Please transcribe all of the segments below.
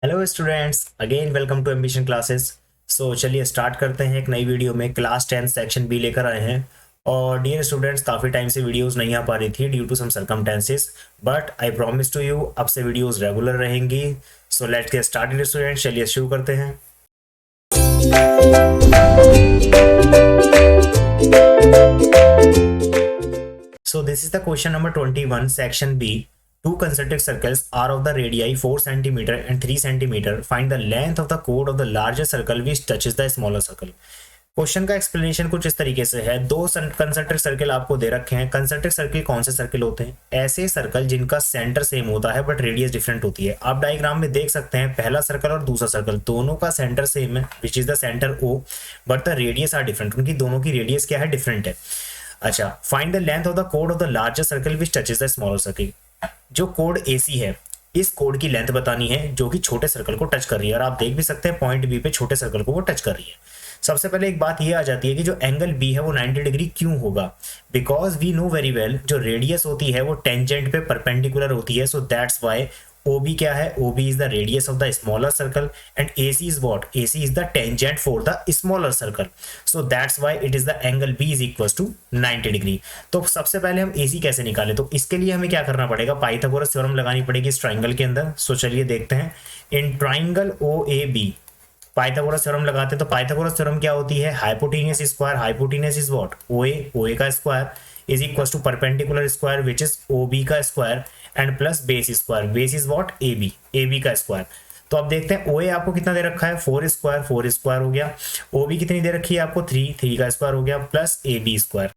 Hello students, again welcome to Ambition classes. So चलिए start करते हैं। एक नई वीडियो में क्लास 10 सेक्शन बी लेकर आए हैं। और डियर स्टूडेंट्स, काफ़ी टाइम से वीडियोस नहीं आ पा रही थी due to some circumstances, but I promise to you अब से वीडियोस रेगुलर रहेंगी। So let's get started students, चलिए शुरू करते हैं। So this is the question number 21, section B. Two concentric circles are of the radii 4 centimeter and 3 centimeter. Find the length of the chord of the larger circle which touches the smaller circle. Question का explanation कुछ इस तरीके से है। दो concentric circle आपको दे रखे हैं। कंसेंट्रिक सर्किल कौन से सर्किल होते हैं? ऐसे सर्कल जिनका सेंटर सेम होता है बट रेडियस डिफरेंट होती है। आप डायग्राम में देख सकते हैं, पहला सर्कल और दूसरा सर्कल दोनों का सेंटर सेम है, which is the centre O, but the radius are different. उनकी दोनों की रेडियस क्या है? डिफरेंट है। अच्छा, find the length of the कोड of the larger circle which touches the smaller circle. जो कोड AC है, इस कोड की लेंथ बतानी है जो कि छोटे सर्कल को टच कर रही है। और आप देख भी सकते हैं पॉइंट B पे छोटे सर्कल को वो टच कर रही है। सबसे पहले एक बात ये आ जाती है कि जो एंगल B है वो 90 डिग्री क्यों होगा? Because we know very well जो रेडियस होती है वो टेंजेंट पे परपेंडिकुलर होती है। सो दैट्स वाई OB क्या है? OB is the radius of the smaller circle and AC is what? AC is the tangent for the smaller circle. So that's why it is the angle B is equals to 90 degree. तो सबसे पहले हम AC कैसे निकालें? तो इसके लिए हमें क्या करना पड़ेगा? पाइथागोरस थ्योरम लगानी पड़ेगी इस ट्राइंगल के अंदर। सो चलिए देखते हैं। In triangle OAB Pythagoras theorem लगाते हैं। तो पाइथागोरस थ्योरम क्या होती है? Hypotenuse square, hypotenuse is what? OA का square is equals to perpendicular square which is OB का square and plus base square. Base is what? AB का square. तो अब देखते हैं OA आपको कितना दे रखा है? 4 स्क्वायर हो गया। OB कितनी दे रखी है आपको? 3 का स्क्वायर हो गया प्लस AB स्क्वायर।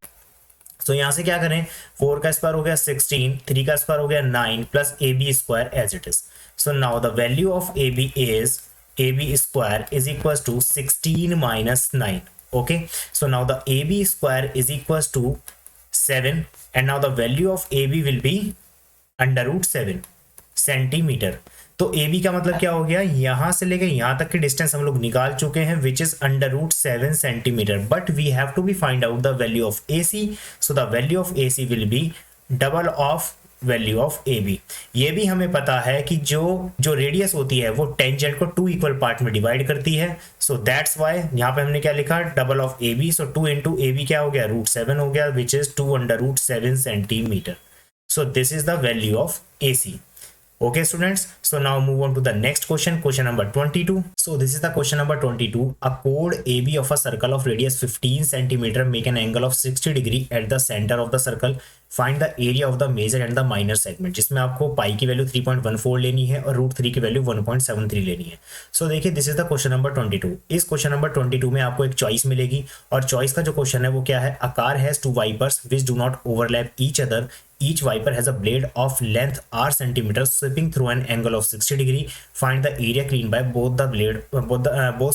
तो यहां से क्या करें? 4 का स्क्वायर हो गया 16, 3 का स्क्वायर हो गया 9 plus AB square as it is. So now the value of AB is AB square is equals to 16 minus 9. Okay, so now the AB square is equals to 7 and now the value of AB will be under root 7 centimetre. तो AB का मतलब क्या हो गया? यहां से लेकर यहां तक की डिस्टेंस हम लोग निकाल चुके हैं which is under root 7 centimetre, but we have to be find out the value of AC। So the value of AC will be double of value of AB। ये भी हमें पता है कि जो रेडियस होती है वो टेंजेंट को 2 इक्वल पार्ट में डिवाइड करती है। सो दैट्स वाई यहाँ पे हमने क्या लिखा? Double of AB। So 2 into AB क्या हो गया? रूट 7 हो गया which is 2 under root 7 centimetre. So this is the value of AC. Okay students, so now move on to the next question, question number 22. So this is the question number 22. A chord AB of a circle of radius 15 centimeter make an angle of 60 degree at the center of the circle. Find the area of the major and the minor segment, जिसमें आपको पाई की value 3.14 लेनी है और root 3 की value 1.73 लेनी है। सो देखिए, this is the question number 22। इस क्वेश्चन नंबर 22 में आपको एक चॉइस मिलेगी और चॉइस का जो क्वेश्चन है वो क्या है? A car has 2 wipers which do not overlap each other. Each wiper has a blade of length r centimeter sweeping through an angle of 60 degree. Find the area cleaned by both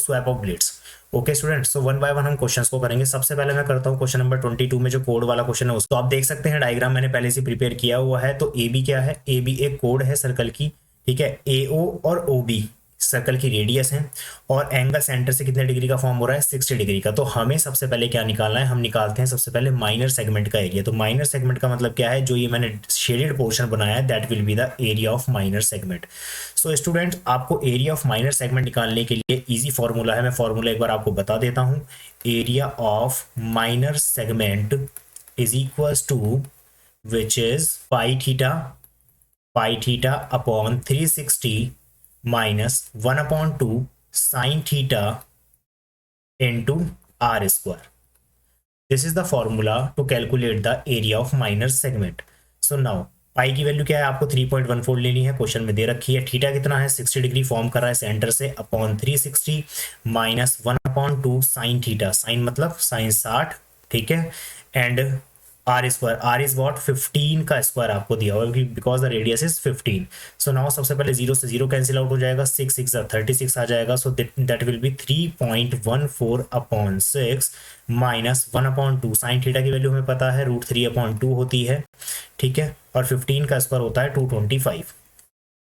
swap of blades. Okay students, so one by one हम questions को करेंगे। सबसे पहले मैं करता हूँ question number 22 में जो कोड वाला क्वेश्चन है उसको। आप देख सकते हैं डायग्राम मैंने पहले से प्रिपेयर किया हुआ है। तो AB क्या है? AB एक कोड है सर्कल की, ठीक है। AO और OB सर्कल की रेडियस है और एंगल सेंटर से कितने डिग्री का फॉर्म हो रहा है? 60 डिग्री का। तो हमें सबसे पहले क्या निकालना है? हम निकालते हैं सबसे पहले माइनर सेगमेंट का एरिया। तो माइनर सेगमेंट का मतलब क्या है? जो ये मैंने शेडेड पोर्शन बनाया है that will be the area of minor segment. So student, आपको एरिया ऑफ माइनर सेगमेंट निकालने के लिए इजी फॉर्मूला है। मैं फॉर्मूला एक बार आपको बता देता हूँ। Area of minor segment is equals to which is pi theta upon 360 minus 1/2 sin theta into r square. This is the formula to calculate the area of minor segment. So now पाई की value क्या है? आपको 3.14 लेनी है, question में दे रखी है। Theta कितना है? 60 डिग्री फॉर्म कर रहा है सेंटर से, upon 360 minus 1/2 sine theta. Sine मतलब साइन 60, ठीक है, and R square. R is what? 15 का स्क्वायर आपको दिया हुआ है because the radius is 15। So now सबसे पहले 0 से 0 कैंसिल आउट हो जाएगा, 6 6 36 आ जाएगा। So that will B 3.14 upon 6 minus 1/2। Sine theta की वैल्यू हमें पता है रूट 3/2 होती है, ठीक है, और 15 का स्क्वायर होता है 225।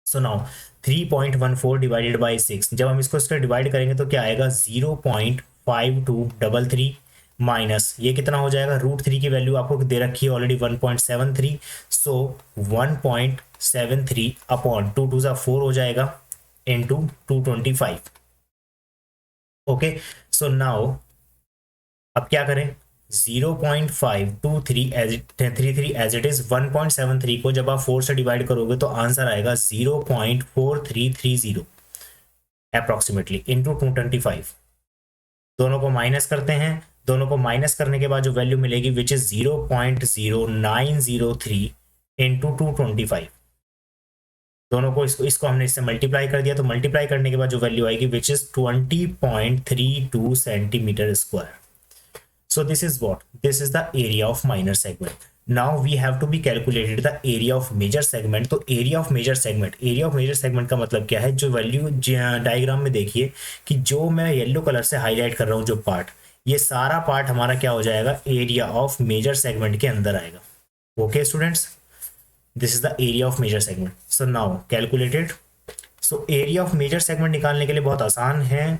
सो नाउ 3.14 डिवाइडेड बाई 6, जब हम इसको डिवाइड करेंगे तो क्या आएगा? 0.5233 माइनस ये कितना हो जाएगा? रूट 3 की वैल्यू आपको दे रखी है ऑलरेडी 1.73। सो 1.73 अपॉन 2 2 4 हो जाएगा into 225. ओके, सो नाउ अब क्या करें, 0.523 एज इट इज 1.73 को जब आप 4 से डिवाइड करोगे तो आंसर आएगा 0.4330 अप्रोक्सीमेटली इंटू 225. दोनों को माइनस करते हैं, दोनों को माइनस करने के बाद जो वैल्यू मिलेगी विच इज 0.0903 इंटू 225. दोनों को इसको हमने इससे मल्टीप्लाई कर दिया, तो मल्टीप्लाई करने के बाद जो वैल्यू आएगी which is 20.32 centimetre square. So this is what? This is the area of minor segment. Now we have to be calculated the area of major segment. तो area of major segment का मतलब क्या है, जो value diagram में देखिए कि जो मैं येलो कलर से हाईलाइट कर रहा हूँ जो पार्ट, ये सारा पार्ट हमारा क्या हो जाएगा, एरिया ऑफ मेजर सेगमेंट के अंदर आएगा. Okay students, this is the area of major segment. So now calculated. So area of major segment निकालने के लिए बहुत आसान है.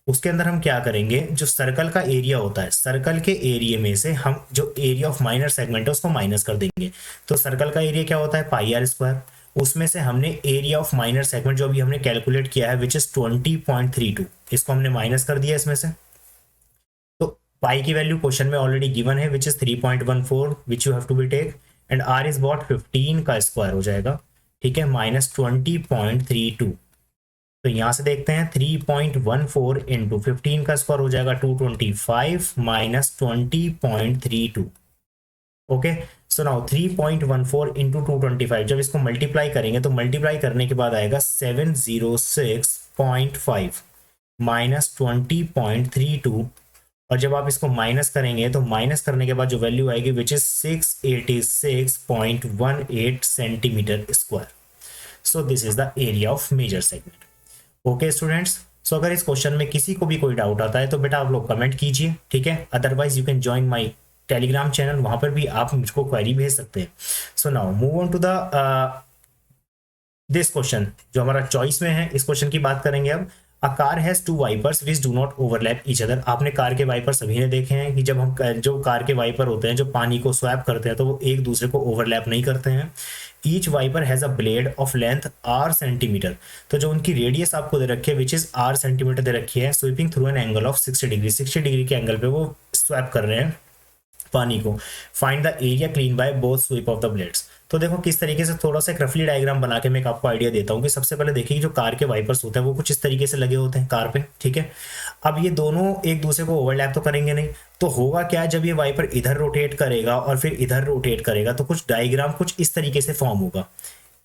उसके अंदर हम क्या करेंगे, जो सर्कल का एरिया होता है, सर्कल के एरिया में से हम जो एरिया ऑफ माइनर सेगमेंट है उसको माइनस कर देंगे. तो सर्कल का एरिया क्या होता है, पाई आर स्क्वायर. उसमें से हमने एरिया ऑफ माइनर सेगमेंट जो अभी हमने कैलकुलेट किया है विच इज 20.32, इसको हमने माइनस कर दिया इसमें से. तो पाई की वैल्यू क्वेश्चन में ऑलरेडी गिवन है which is 3.14 which you have to be take, and R is what 15 का स्क्वायर हो जाएगा. ठीक है, माइनस 20.32. तो यहां से देखते हैं 3.14 इंटू 15 का स्क्वायर हो जाएगा 225 minus 20.32. Okay, so now 3.14 into 225 जब इसको मल्टीप्लाई करेंगे तो मल्टीप्लाई करने के बाद आएगा 706.5 माइनस 20.32. और जब आप इसको माइनस करेंगे तो माइनस करने के बाद जो वैल्यू आएगी which is 686.18 centimetre square. So this is the area of major segment. Okay students, so अगर इस क्वेश्चन में किसी को भी कोई डाउट आता है तो बेटा आप लोग कमेंट कीजिए. ठीक है, otherwise you can join my Telegram channel, वहां पर भी आप मुझको क्वेरी भेज सकते हैं. So now move on to the this question जो हमारा चॉइस में है. इस क्वेश्चन की बात करेंगे अब. A car has 2 wipers which do not overlap each other. आपने कार के वाइपर सभी ने देखे हैं कि जब हम जो कार के वाइपर होते हैं जो पानी को स्वैप करते हैं तो वो एक दूसरे को ओवरलैप नहीं करते हैं. Each wiper has a blade of length R centimetre. तो जो उनकी रेडियस आपको दे रखी है विच इज आर सेंटीमीटर दे रखी है, sweeping through an angle of 60 degree. 60 degree के एंगल पे वो स्वैप कर रहे हैं पानी को. Find the area clean by both sweep of the blades. तो देखो किस तरीके से, थोड़ा सा एक रफली डायग्राम बना के मैं आपको आइडिया देता हूँ कि सबसे पहले देखिए जो कार के वाइपर्स होते हैं वो कुछ इस तरीके से लगे होते हैं कार पे. ठीक है, अब ये दोनों एक दूसरे को ओवरलैप तो करेंगे नहीं. तो होगा क्या, जब ये वाइपर इधर रोटेट करेगा और फिर इधर रोटेट करेगा तो कुछ डायग्राम कुछ इस तरीके से फॉर्म होगा.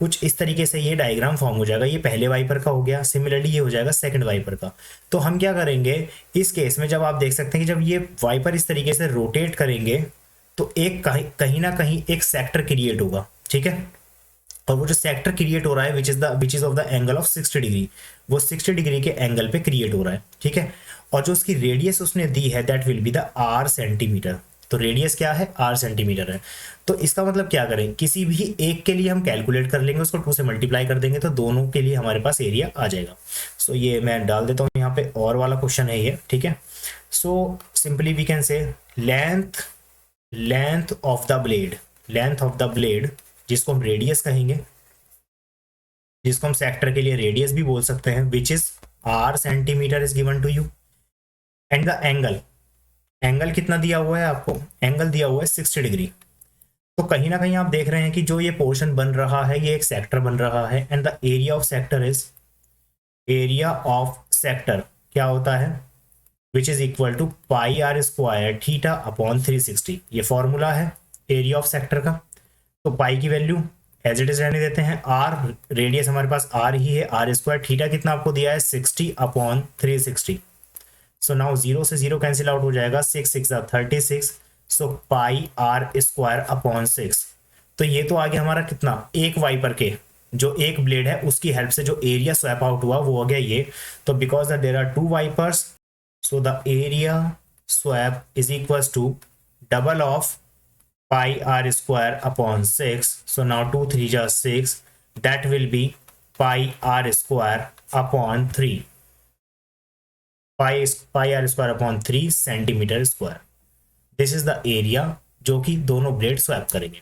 कुछ इस तरीके से ये डायग्राम फॉर्म हो जाएगा. ये पहले वाइपर का हो गया, सिमिलरली ये हो जाएगा सेकंड वाइपर का. तो हम क्या करेंगे इस केस में, जब आप देख सकते हैं कि जब ये वाइपर इस तरीके से रोटेट करेंगे तो एक कहीं ना कहीं एक सेक्टर क्रिएट होगा. ठीक है, और वो जो सेक्टर क्रिएट हो रहा है which is of the angle of 60 degree, वो 60 डिग्री के एंगल पे क्रिएट हो रहा है. ठीक है, और जो उसकी रेडियस उसने दी है that will be the are centimetre. तो रेडियस क्या है, आर सेंटीमीटर है. तो इसका मतलब क्या करें, किसी भी एक के लिए हम कैलकुलेट कर लेंगे, उसको 2 से मल्टीप्लाई कर देंगे तो दोनों के लिए हमारे पास एरिया आ जाएगा. सो ये मैं डाल देता हूँ यहाँ पे, और वाला क्वेश्चन है ये. ठीक है, so simply we can say length of the blade जिसको हम रेडियस कहेंगे, जिसको हम सेक्टर के लिए रेडियस भी बोल सकते हैं, which is R centimetre is given to you. And the angle कितना दिया हुआ है आपको, एंगल दिया हुआ है 60 डिग्री. तो कहीं ना कहीं आप देख रहे हैं कि जो ये पोर्शन बन रहा है ये एक सेक्टर बन रहा है. And the area of sector क्या होता है, which is equal to pi R square theta upon 360. ये फॉर्मूला है एरिया ऑफ सेक्टर का. तो पाई की वैल्यू एज इट इज रहने देते हैं. आर रेडियस हमारे पास आर ही है, आर स्क्वायर. थीटा कितना आपको दिया है 60 अपॉन 360. सो नाउ 0 से 0 कैंसिल आउट हो जाएगा, 6 6 36. सो पाई आर स्क्वायर अपॉन 6. तो ये तो आगे हमारा कितना, एक वाइपर के जो एक ब्लेड है उसकी हेल्प से जो एरिया स्वैप आउट हुआ वो हो गया ये. तो because there are 2 wipers, so the area swept is equals to double of pi r square upon 6. So now 2 3 just 6. That will be pi r square upon 3. Pi r square upon 3 centimetre square. This is the area जो कि दोनों blade swap करेंगे.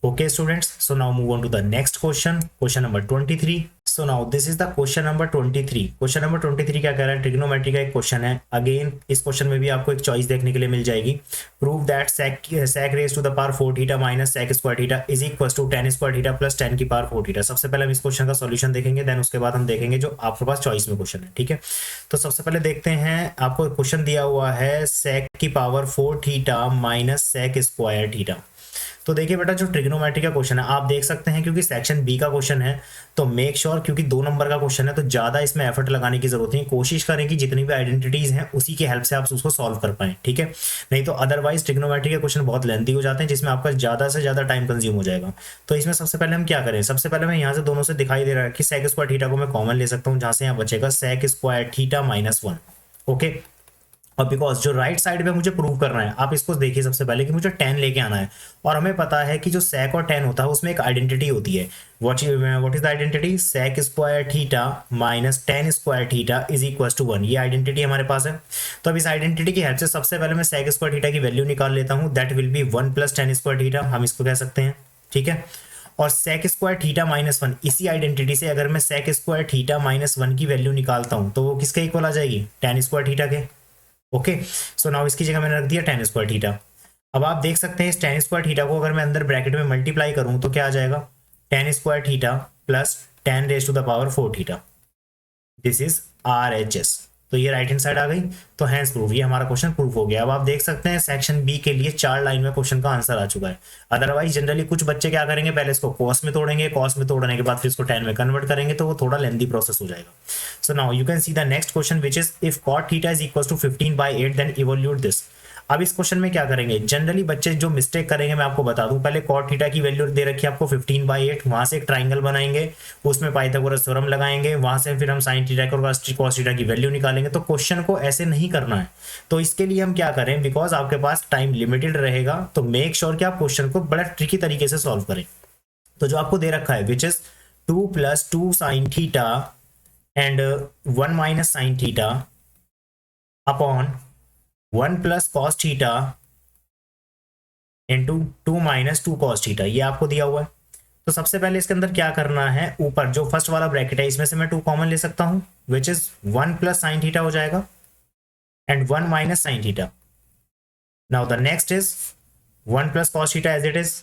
Okay students, so now move on to the next question. Question number 23. So now this is the question number 23। Question number 23 क्या कह रहा है, trigonometry का एक क्वेश्चन है। अगेन इस क्वेश्चन में भी आपको एक चॉइस देखने के लिए मिल जाएगी। Prove that sec raise to the power 4 theta minus sec square theta is equal to tan square theta plus tan की पावर 4 थीटा। सबसे पहले हम इस क्वेश्चन का सॉल्यूशन देखेंगे, देन उसके बाद हम देखेंगे जो आपके पास चॉइस में क्वेश्चन है। ठीक है, तो सबसे पहले देखते हैं, आपको क्वेश्चन दिया हुआ है sec की power 4 theta minus sec square theta. तो देखिए बेटा, जो ट्रिग्नोमेट्री का क्वेश्चन है आप देख सकते हैं, क्योंकि सेक्शन बी का क्वेश्चन है तो मेक श्योर क्योंकि 2 नंबर का क्वेश्चन है तो ज्यादा इसमें एफर्ट लगाने की जरूरत नहीं। कोशिश करें कि जितनी भी आइडेंटिटीज हैं उसी की हेल्प से आप उसको सॉल्व कर पाए। ठीक है, नहीं तो अदरवाइज ट्रिग्नोमेट्री के क्वेश्चन बहुत लेंथी हो जाते हैं जिसमें आपका ज्यादा से ज्यादा टाइम कंज्यूम हो जाएगा। तो इसमें सबसे पहले हम क्या करें, सबसे पहले मैं यहाँ से दोनों से दिखाई दे रहा है कि sec स्क्वायर थीटा को मैं कॉमन ले सकता हूँ, जहां से यहाँ बचेगा sec square theta minus 1। Okay, और बिकॉज जो राइट साइड पे मुझे प्रूव करना है, आप इसको देखिए सबसे पहले कि मुझे tan लेके आना है, और हमें पता है कि जो sec और tan होता है उसमें एक आइडेंटिटी होती है। What is the identity, sec square theta minus tan square theta is equal to 1। ये आइडेंटिटी हमारे पास है। तो अब इस आइडेंटिटी की हेल्प से सबसे पहले मैं sec स्क्वायर थीटा की वैल्यू निकाल लेता हूँ, that will B 1 plus tan square theta, हम इसको कह सकते हैं। ठीक है, और sec स्क्वायर थीटा माइनस 1, इसी आइडेंटिटी से अगर मैं sec स्क्वायर थीटा माइनस 1 की वैल्यू निकालता हूँ तो वो किसके इक्वल आ जाएगी, tan स्क्वायर थीटा के। ओके, सो नाउ इसकी जगह मैंने रख दिया tan स्क्वायर थीटा। अब आप देख सकते हैं इस tan स्क्वायर थीटा को अगर मैं अंदर ब्रैकेट में मल्टीप्लाई करूं तो क्या आ जाएगा, tan square theta plus tan raise to the power 4 theta, this is RHS। तो ये राइट हैंड साइड आ गई, तो हैंस प्रूफ, ये हमारा क्वेश्चन प्रूफ हो गया। अब आप देख सकते हैं सेक्शन बी के लिए 4 लाइन में क्वेश्चन का आंसर आ चुका है। अदरवाइज जनरली कुछ बच्चे क्या करेंगे, पहले इसको कॉस में तोड़ेंगे, कॉस में तोड़ने के बाद फिर इसको tan में कन्वर्ट करेंगे, तो वो थोड़ा लेंथी प्रोसेस हो जाएगा। So now you can see the next question which is if cot theta is equal to 15/8 then evaluate this. अब इस क्वेश्चन में क्या करेंगे, जनरली बच्चे जो मिस्टेक करेंगे मैं आपको बता दूं, पहले cot थीटा की वैल्यू दे रखी है आपको 15/8, वहां से एक ट्राइंगल बनाएंगे, उसमें पाइथागोरस थ्योरम लगाएंगे, वहां से फिर हम sin थीटा और cos थीटा की वैल्यू निकालेंगे। तो क्वेश्चन को ऐसे नहीं करना है। तो इसके लिए हम क्या करें, बिकॉज आपके पास टाइम लिमिटेड रहेगा, तो मेक श्योर कि आप क्वेश्चन को बड़ा ट्रिकी तरीके से सॉल्व करें। तो जो आपको दे रखा है which is 2 + 2 sin theta and 1 minus sin theta upon 1 plus cos theta into 2 minus 2 cos theta, ये आपको दिया हुआ है। तो सबसे पहले इसके अंदर क्या करना है, ऊपर जो फर्स्ट वाला ब्रैकेट है इसमें से मैं 2 कॉमन ले सकता हूं, which is 1 plus sin theta हो जाएगा and 1 minus sin theta. Now the next is 1 plus cos theta as it is,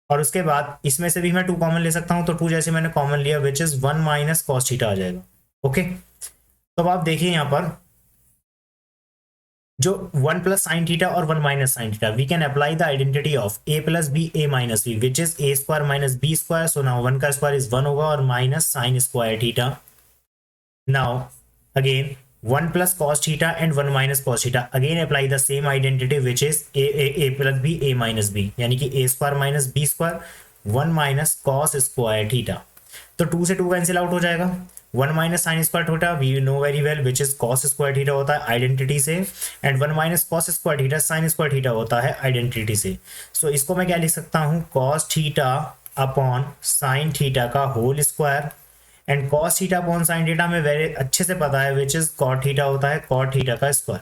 और उसके बाद इसमें से भी मैं 2 कॉमन ले सकता हूं, तो 2 जैसे मैंने कॉमन लिया which is 1 minus cos theta आ जाएगा। ओके, तो अब आप देखिए यहां पर जो 1 प्लस sin थीटा और 1 minus sin theta, we can apply the identity of a plus B a minus B which is a square minus b square. So now 1 का स्क्वायर इज 1 होगा और minus sin square theta. Now again 1 plus cos theta and 1 minus cos theta, again apply the same identity which is a plus B a minus B, यानी कि a square minus b square 1 minus cos square theta. तो 2 से 2 cancel out हो जाएगा, 1 minus sine square theta we know very well which is cos square theta होता है identity से, and 1 minus cos square theta sin square theta होता है identity से। सो इसको मैं क्या लिख सकता हूँ, cos theta upon sin theta का whole square, and cos theta upon sin theta हमें वेरी अच्छे से पता है विच इज cot थीटा होता है cot थीटा का स्क्वायर।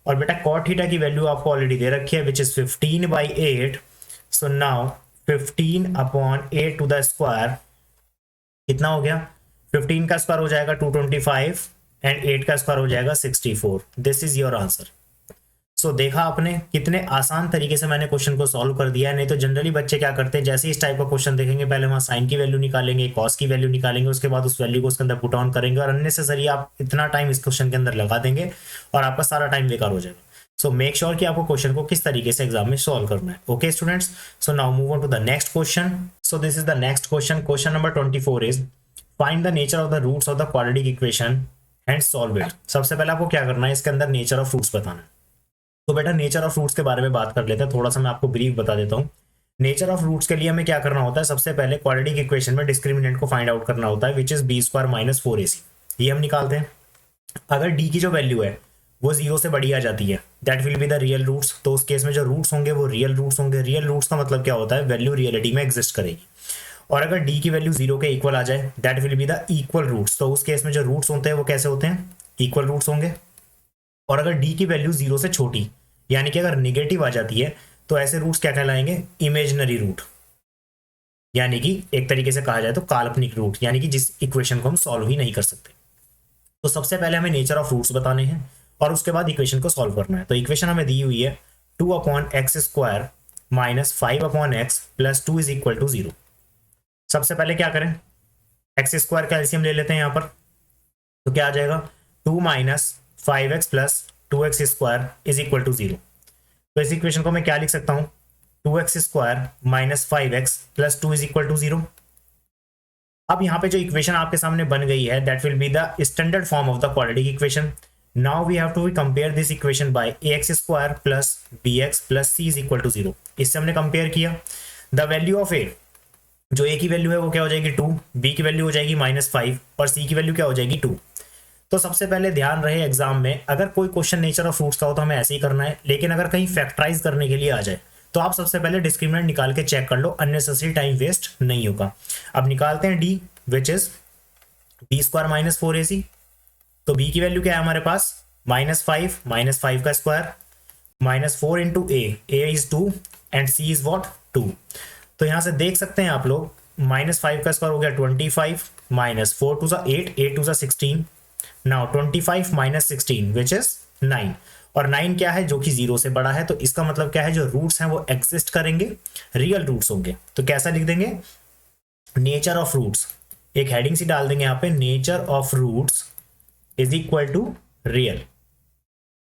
और बेटा cot थीटा की वैल्यू आपको ऑलरेडी दे रखी है which is 15/8। So now 15 upon 8 to the square कितना हो गया, 15 का स्क्वायर हो जाएगा 225 एंड 8 का स्क्वायर हो जाएगा 64। This is your answer. So देखा आपने कितने आसान तरीके से मैंने क्वेश्चन को सॉल्व कर दिया है। नहीं तो जनरली बच्चे क्या करते हैं, जैसे इस टाइप का क्वेश्चन देखेंगे पहले वहां साइन की वैल्यू निकालेंगे, कॉस की वैल्यू निकालेंगे, उसके बाद उस वैल्यू को उसके अंदर पुट ऑन करेंगे, और अननेसेसरी आप इतना टाइम इस क्वेश्चन के अंदर लगा देंगे और आपका सारा टाइम बेकार हो जाएगा। सो मेक श्योर कि आपको क्वेश्चन को किस तरीके से एग्जाम में सॉल्व करना है। Okay students, so now move on to the next question. So this is the next question, question number 24 is find the nature of the roots of the quadratic equation and solve it. सबसे पहले आपको क्या करना है, इसके अंदर nature of roots बताना है। तो बेटा नेचर ऑफ रूट्स के बारे में बात कर लेते हैं, थोड़ा सा मैं आपको ब्रीफ बता देता हूँ। नेचर ऑफ रूट्स के लिए हमें क्या करना होता है, सबसे पहले क्वाड्रेटिक इक्वेशन में डिस्क्रिमिनेंट को फाइंड आउट करना होता है which is b square minus 4ac। ये हम निकालते हैं। अगर डी की जो वैल्यू है वो 0 से बड़ी आ जाती है, that will be the real roots. तो उस केस में जो रूट्स होंगे वो रियल रूट्स होंगे। रियल रूट्स का मतलब क्या होता है, वैल्यू रियलिटी में एग्जिस्ट करेगी। और अगर डी की वैल्यू 0 के इक्वल आ जाए, that will be the equal roots. तो उस केस में जो रूट्स होते हैं वो कैसे होते हैं, इक्वल रूट्स होंगे। और अगर डी की वैल्यू 0 से छोटी, यानी कि अगर निगेटिव आ जाती है, तो ऐसे रूट्स क्या कहलाएंगे, इमेजिनरी रूट। यानी कि एक तरीके से कहा जाए तो काल्पनिक रूट, यानी कि जिस इक्वेशन को हम सॉल्व ही नहीं कर सकते। तो सबसे पहले हमें नेचर ऑफ रूट्स बताने हैं और उसके बाद इक्वेशन को सॉल्व करना है। तो इक्वेशन हमें दी हुई है 2/x² minus 5/x plus 2 is equal to 0। सबसे पहले क्या करें, x² का एलसीएम ले लेते हैं यहाँ पर। तो क्या आ जाएगा, 2 minus 5x plus 2x² is equal to 0। तो इस इक्वेशन को मैं क्या लिख सकता हूँ, 2x² minus 5x plus 2 is equal to 0। अब यहाँ पे जो इक्वेशन आपके सामने बन गई है that will be the standard form of the quadratic equation. Now we have to compare this equation by ax² plus bx plus c is equal to 0। इससे हमने कंपेयर किया। द वैल्यू ऑफ a, जो a की वैल्यू है वो क्या हो जाएगी 2, b की वैल्यू हो जाएगी -5 और c की वैल्यू क्या हो जाएगी 2। तो सबसे पहले ध्यान रहे एग्जाम में अगर कोई क्वेश्चन नेचर ऑफ फ्रूट्स का हो तो हमें ऐसे ही करना है, लेकिन अगर कहीं फैक्टराइज करने के लिए आ जाए तो आप सबसे पहले डिस्क्रिमिनेंट निकाल के चेक कर लो, अननेसेसरी टाइम वेस्ट नहीं होगा। अब निकालते हैं d which is b² minus 4ac। तो b की वैल्यू क्या है हमारे पास, -5 का square minus 4 into a is 2 and c is what 2। तो यहां से देख सकते हैं आप लोग, -5 का स्क्वायर हो गया 25 minus 4 two 8, 8 two 16। Now 25 minus 16 which is 9, और 9 क्या है, जो कि 0 से बड़ा है। तो इसका मतलब क्या है, जो रूट्स हैं वो एग्जिस्ट करेंगे, रियल रूट्स होंगे। तो कैसा लिख देंगे, नेचर ऑफ रूट्स, एक हेडिंग सी डाल देंगे यहाँ पे, nature of roots is equal to real,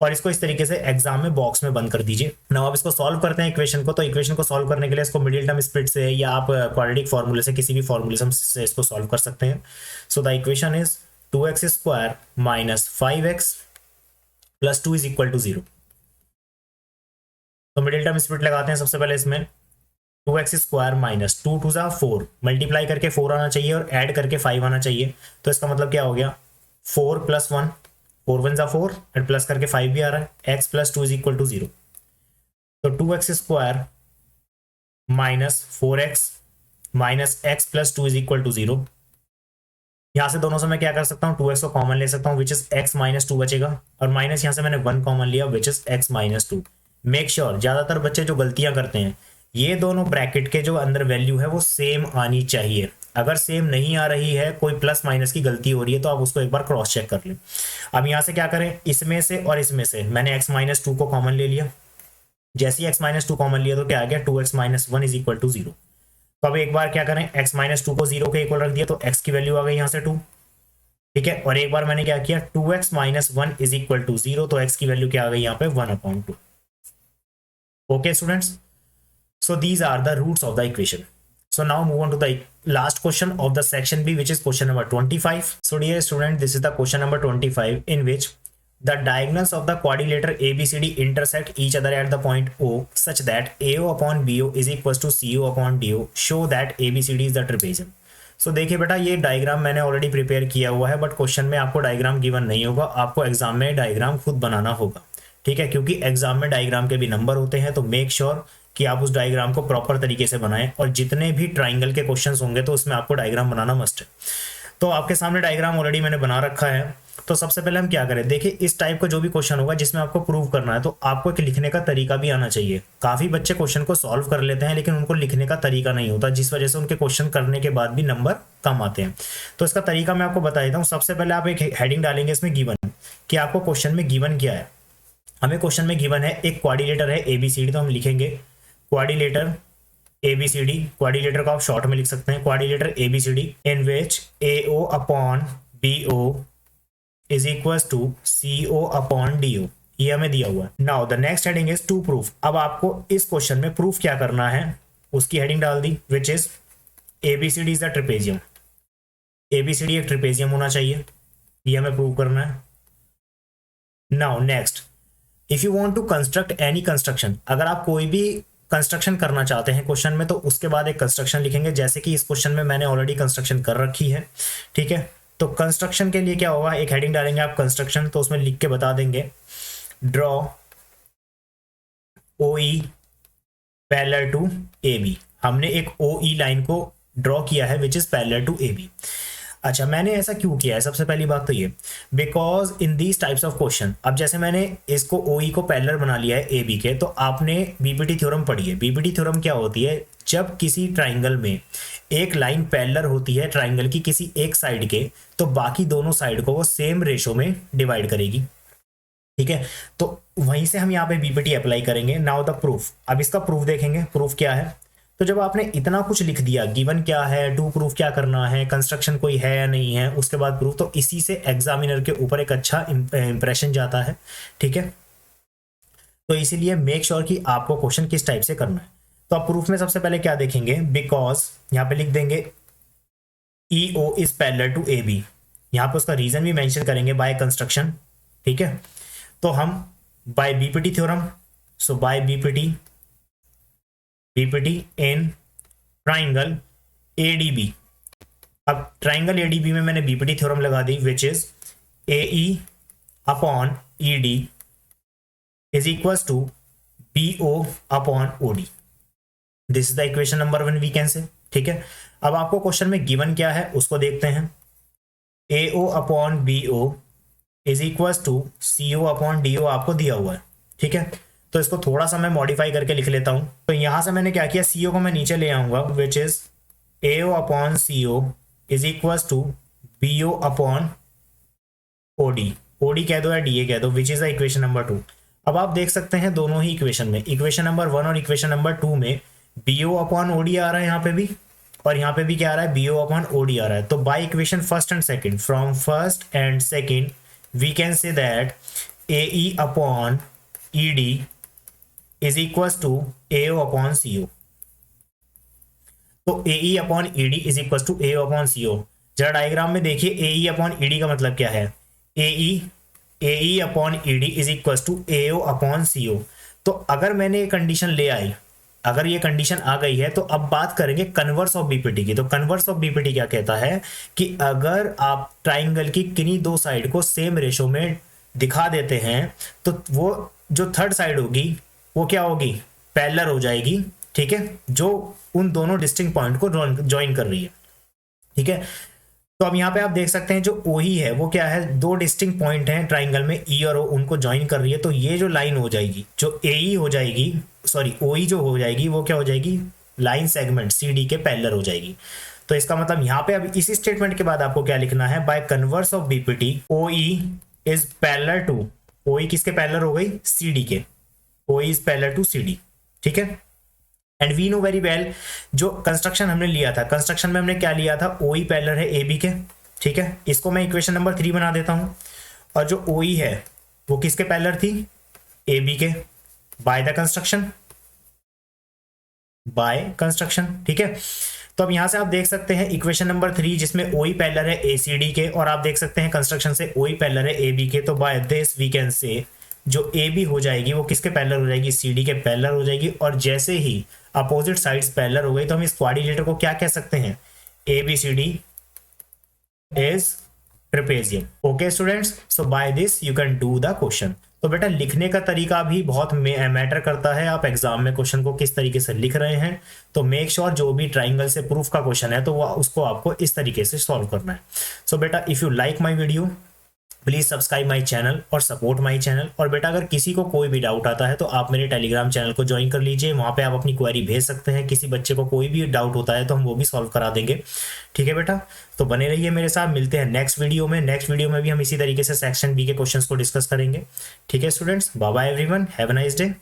और इसको इस तरीके से एग्जाम में बॉक्स में बंद कर दीजिए। नाउ अब इसको सॉल्व करते हैं इक्वेशन को। तो इक्वेशन को सॉल्व करने के लिए इसको मिडिल टर्म स्प्लिट से या आप क्वाड्रेटिक फॉर्मूले से, किसी भी फॉर्मूले से इसको सॉल्व कर सकते हैं। So the equation is 2x² minus 5x plus 2 is equal to 0। तो मिडिल टर्म स्प्लिट लगाते हैं सबसे पहले इसमें, 2x² माइनस 2 टू 4, मल्टीप्लाई करके 4 आना चाहिए और ऐड करके 5 आना चाहिए। तो इसका मतलब क्या हो गया, 4 प्लस 1, 4 1 4 एंड प्लस करके 5 भी आ रहा है, x plus 2 is equal to 0। तो 2x² minus 4x minus x plus 2 is equal to 0। यहां से दोनों से मैं क्या कर सकता हूँ, 2x को कॉमन ले सकता हूँ विच इज x माइनस 2 बचेगा, और माइनस यहां से मैंने 1 कॉमन लिया which is x minus 2। Make sure, ज्यादातर बच्चे जो गलतियां करते हैं, ये दोनों ब्रैकेट के जो अंदर वैल्यू है वो सेम आनी चाहिए। अगर सेम नहीं आ रही है, कोई प्लस माइनस की गलती हो रही है, तो आप उसको एक बार क्रॉस चेक कर लें। अब यहाँ से क्या करें, इसमें से और इसमें से मैंने x माइनस 2 को कॉमन ले लिया। जैसे ही x माइनस 2 कॉमन लिया तो क्या आ गया, 2x minus 1 is equal to 0। तो अब एक बार क्या करें, x माइनस 2 को 0 के इक्वल रख दिया तो x की वैल्यू आ गई यहाँ से 2, ठीक है। और एक बार मैंने क्या किया, 2x minus 1 is equal to 0, तो x की वैल्यू क्या आ गई यहाँ पे 1/2। Okay students, so these are the roots of the equation. So now move on to the last question of the section B, which is question number 25. So dear student, this is the question number 25 in which the diagonals of the quadrilateral ABCD intersect each other at the point O such that AO upon BO is equals to CO upon DO. Show that ABCD is the trapezium. So देखिए बेटा, ये diagram मैंने already prepare किया हुआ है, but question में आपको diagram given नहीं होगा, आपको एग्जाम में डायग्राम खुद बनाना होगा, ठीक है। क्योंकि एग्जाम में डायग्राम के भी नंबर होते हैं, तो मेक श्योर कि आप उस डायग्राम को प्रॉपर तरीके से बनाएं। और जितने भी ट्राइंगल के क्वेश्चंस होंगे तो उसमें आपको डायग्राम बनाना मस्ट है। तो आपके सामने डायग्राम ऑलरेडी मैंने बना रखा है। तो सबसे पहले हम क्या करें, देखिए इस टाइप का जो भी क्वेश्चन होगा जिसमें आपको प्रूव करना है, तो आपको एक लिखने का तरीका भी आना चाहिए। काफी बच्चे क्वेश्चन को सॉल्व कर लेते हैं लेकिन उनको लिखने का तरीका नहीं होता, जिस वजह से उनके क्वेश्चन करने के बाद भी नंबर कम आते हैं। तो इसका तरीका मैं आपको बता देता हूँ। सबसे पहले आप एक हेडिंग डालेंगे इसमें गिवन, कि आपको क्वेश्चन में गिवन क्या है। हमें क्वेश्चन में गिवन है एक क्वाड्रिलेटर है ABCD, तो हम लिखेंगे क्वाड्रिलेटर ABCD। क्वाड्रिलेटर को आप शॉर्ट में लिख सकते हैं, quadrilateral ABCD in which AO upon BO is equals to CO upon DO, ये हमें दिया हुआ है। Now the next heading is to proof. अब आपको इस क्वेश्चन में प्रूफ क्या करना है, उसकी हेडिंग डाल दी which is ABCD is the trapezium. ABCD एक ट्रेपेजियम होना चाहिए, ये हमें प्रूव करना है। Now next, if you want to construct any construction, अगर आप कोई भी कंस्ट्रक्शन करना चाहते हैं क्वेश्चन में, तो उसके बाद एक कंस्ट्रक्शन लिखेंगे। जैसे कि इस क्वेश्चन में मैंने ऑलरेडी कंस्ट्रक्शन कर रखी है, ठीक है। तो कंस्ट्रक्शन के लिए क्या होगा, एक हेडिंग डालेंगे आप कंस्ट्रक्शन, तो उसमें लिख के बता देंगे draw OE parallel to AB। हमने एक OE लाइन को ड्रॉ किया है which is parallel to AB। अच्छा, मैंने ऐसा क्यों किया है, सबसे पहली बात तो ये, because in these types of question, अब जैसे मैंने इसको ओई को पैरेलल बना लिया है ए बी के, तो आपने बीपीटी थ्योरम पढ़ी है। बीपीटी थ्योरम क्या होती है, जब किसी ट्राइंगल में एक लाइन पैरेलल होती है ट्राइंगल की किसी एक साइड के, तो बाकी दोनों साइड को वो सेम रेशो में डिवाइड करेगी, ठीक है। तो वहीं से हम यहाँ पे बीपीटी अप्लाई करेंगे। नाउ द प्रूफ, अब इसका प्रूफ देखेंगे, प्रूफ क्या है। तो जब आपने इतना कुछ लिख दिया, गिवन क्या है, टू प्रूफ क्या करना है, कंस्ट्रक्शन कोई है या नहीं है, उसके बाद प्रूफ, तो इसी से एग्जामिनर के ऊपर एक अच्छा इंप्रेशन जाता है, ठीक है। तो इसीलिए मेक श्योर कि आपको क्वेश्चन किस टाइप से करना है। तो आप प्रूफ में सबसे पहले क्या देखेंगे, बिकॉज यहाँ पे लिख देंगे E O is parallel to A B, यहाँ पे उसका रीजन भी मेंशन करेंगे, बाय कंस्ट्रक्शन, ठीक है। तो हम by BPT theorem, so by BPT in triangle ADB. अब ट्राइंगल एडीबी में मैंने बीपीटी थ्योरम लगा दी, which is A E upon E D is equals to B O upon O D. This is the equation number 1 we can say, ठीक है। अब आपको question में गिवन क्या है उसको देखते हैं। A O upon B O is equals to C O upon D O आपको दिया हुआ है, ठीक है। तो इसको थोड़ा सा मैं मॉडिफाई करके लिख लेता हूं। तो यहां से मैंने क्या किया, सी ओ को मैं नीचे ले आऊंगा, which is A O upon C O is equals to B O upon O D कह दो या डी ए कह दो, which is the equation number 2। अब आप देख सकते हैं दोनों ही इक्वेशन में, इक्वेशन नंबर 1 और इक्वेशन नंबर 2 में B O upon O D आ रहा है यहाँ पे भी, और यहाँ पे भी क्या आ रहा है, B O upon O D आ रहा है। तो by equation first and second, from first and second we can say that AE upon ED is equals to AO upon CO। तो AE upon ED is equals to AO upon CO। जरा diagram में देखिए, AE upon ED का मतलब क्या है, AE upon ED is equals to AO upon CO। तो अगर मैंने ये कंडीशन ले आई, अगर ये कंडीशन आ गई है, तो अब बात करेंगे कन्वर्स ऑफ बीपीटी की। तो कन्वर्स ऑफ बीपीटी क्या कहता है कि अगर आप ट्राइंगल की किन्हीं दो साइड को सेम रेशो में दिखा देते हैं, तो वो जो थर्ड साइड होगी वो क्या होगी, पैरेलल हो जाएगी, ठीक है, जो उन दोनों डिस्टिंक्ट पॉइंट को ज्वाइन कर रही है, ठीक है। तो अब यहाँ पे आप देख सकते हैं जो ओ ही है वो क्या है, दो डिस्टिंक्ट पॉइंट हैं ट्राइंगल में, ई और ओ, उनको ज्वाइन कर रही है। तो ये जो लाइन हो जाएगी, जो ए ई हो जाएगी, सॉरी ओ ई जो हो जाएगी, वो क्या हो जाएगी, लाइन सेगमेंट सी डी के पैरेलल हो जाएगी। तो इसका मतलब यहाँ पे अब इसी स्टेटमेंट के बाद आपको क्या लिखना है, by converse of BPT O E is parallel to, O E किसके पैरेलल हो गई, सी डी के, O E is parallel to C D, ठीक है। And we know very well, जो कंस्ट्रक्शन हमने लिया था, कंस्ट्रक्शन में हमने क्या लिया था, ओ ई पैरेलल है ए बी के, ठीक है। इसको मैं इक्वेशन नंबर 3 बना देता हूं। और जो ओ ई है वो किसके पैरेलल थी, ए बी के, बाय द कंस्ट्रक्शन, ठीक है। तो अब यहां से आप देख सकते हैं इक्वेशन नंबर 3 जिसमें ओ ई पैरेलल है ए सी डी के, और आप देख सकते हैं कंस्ट्रक्शन से ओ ई पैरेलल है ए बी के। तो बाय दिस वी कैन से जो ए बी हो जाएगी वो किसके पैरेलल हो जाएगी, सी डी के पैरेलल हो जाएगी। और जैसे ही अपोजिट साइड्स पैरेलल हो गई, तो हम इस क्वाड्रिलेटर को क्या कह सकते हैं, A B C D is trapezium. Okay students, so by this you can do the question. तो बेटा लिखने का तरीका भी बहुत मैटर करता है, आप एग्जाम में क्वेश्चन को किस तरीके से लिख रहे हैं। तो मेक श्योर जो भी ट्राइंगल से प्रूफ का क्वेश्चन है तो वो उसको आपको इस तरीके से सॉल्व करना है। सो बेटा if you like my video please subscribe my channel और सपोर्ट माई चैनल। और बेटा अगर किसी को कोई भी डाउट आता है तो आप मेरे टेलीग्राम चैनल को ज्वाइन कर लीजिए, वहाँ पे आप अपनी क्वेरी भेज सकते हैं। किसी बच्चे को कोई भी डाउट होता है तो हम वो भी सॉल्व करा देंगे, ठीक है बेटा। तो बने रहिए मेरे साथ, मिलते हैं नेक्स्ट वीडियो में। नेक्स्ट वीडियो में भी हम इसी तरीके से सेक्शन बी के क्वेश्चंस को डिस्कस करेंगे, ठीक है students. Bye bye everyone, have a nice day.